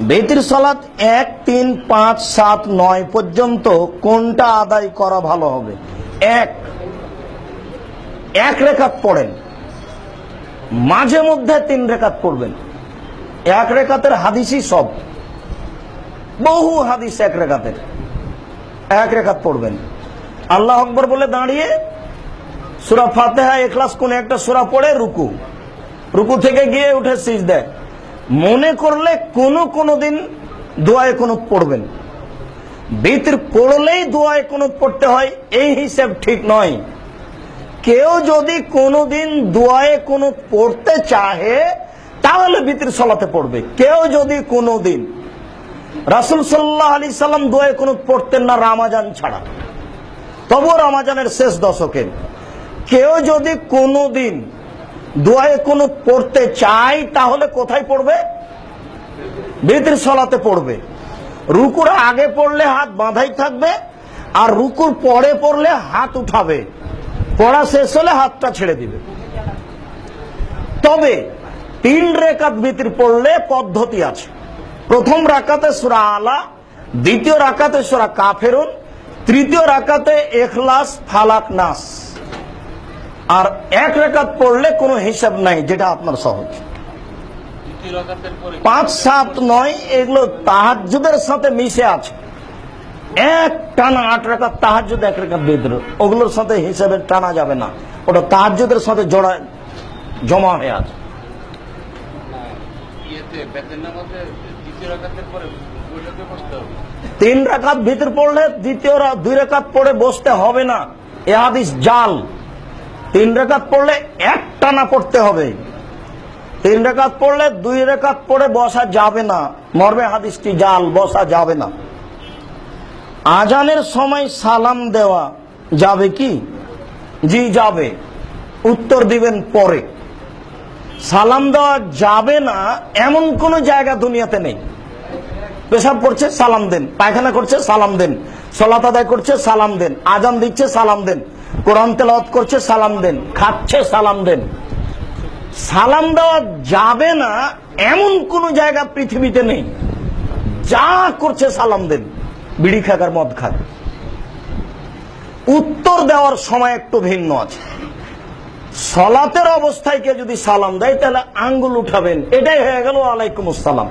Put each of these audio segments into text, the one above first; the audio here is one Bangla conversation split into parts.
বেতির সালাত 1, 3, 5, 7, 9 পর্যন্ত কোনটা আদায় করা ভালো হবে? এক রেকাত পড়েন, মাঝে মধ্যে 3 রেকাত পড়বেন। 1 রেকাতের হাদিসই সব, বহু হাদিস 1 রেকাতের। 1 রেকাত পড়বেন, আল্লাহ আকবার বলে দাঁড়িয়ে সূরা ফাতিহা, ইখলাস কোন একটা সূরা পড়ে রুকু থেকে গিয়ে উঠে সিজদায়। মনে করলে কোন দিন দোয়ায়ে কুনুত পড়বেন। বিতির পড়লেই দোয়ায়ে কুনুত পড়তে হয় এই হিসাব ঠিক নয়। কেউ যদি কোনদিন দোয়ায়ে কুনুত পড়তে চাহে তাহলে বিতির সালাতে পড়বে। কেউ যদি কোনদিন, রাসূল সাল্লাল্লাহু আলাইহি সাল্লাম দোয়ায়ে কুনুত পড়তেন না রমাজান ছাড়া, তবুও রমাজানের শেষ দশকে। কেউ যদি কোনদিন দোয়ায়ে কুনুত পড়তে চায় তাহলে কোথায় পড়বে? বিতির সালাতে পড়বে। রুকুর আগে পড়লে হাত বাঁধাই থাকবে, আর রুকুর পরে পড়লে হাত উঠাবে। পড়া শেষ হলে হাতটা ছেড়ে দিবে। তবে 3 রেকাত বিতির পড়লে পদ্ধতি আছে। প্রথম রাকাতে সূরা আলা, দ্বিতীয় রাকাতে সূরা কাফিরুন, তৃতীয় রাকাতে ইখলাস, ফালাক, নাস। আর 1 রেকাত পড়লে কোনো হিসাব নাই, যেটা আপনার সহজ। 5, 7, 9 এগুলো তাহাজ্জুদের সাথে মিশে আছে। এক টানা 8 রেকাত তাহাজ্জুদ, 1 রেকাত বিতর, ওগুলোর সাথে হিসাবে টানা যাবে না। ওটা তাহাজ্জুদের সাথে জমা হয়ে আছে। 3 রাকাত ভিতর পড়লে দ্বিতীয় 2 রাকাত পড়ে বসতে হবে না, এ হাদিস জাল। 3 রাকাত পড়লে এক টানা পড়তে হবে। 3 রাকাত পড়লে 2 রাকাত পড়ে বসা যাবে না, মর্মে হাদিসটি জাল, বসা যাবে না। আজানের সময় সালাম দেওয়া যাবে কি? জি যাবে, উত্তর দিবেন পরে। সালাম দেওয়া যাবে না এমন কোন জায়গা দুনিয়াতে নেই। পেশাব করছে সালাম দেন, পায়খানা করছে সালাম দেন, সালাত আদায় করছে সালাম দেন, আজান দিচ্ছে সালাম দেন, কোরআন তেলাওয়াত করছে সালাম দেন, খাচ্ছে সালাম দেন। সালাম দেওয়া যাবে না এমন কোন জায়গা পৃথিবীতে নেই। যা করছে সালাম দেন, বিড়ি খাক আর মদ খাক। উত্তর দেওয়ার সময় একটু ভিন্ন আছে। সলাতের অবস্থায় কেউ যদি সালাম দেয় তাহলে আঙ্গুল উঠাবেন, এটাই হয়ে গেল ওয়ালাইকুম আসসালাম।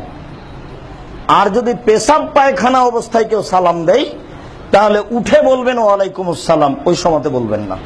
আর যদি পেশাব পায়খানা অবস্থায় কেউ সালাম দেয় তাহলে উঠে বলবেন ওয়ালাইকুম আসসালাম, ওই সময়তে বলবেন না।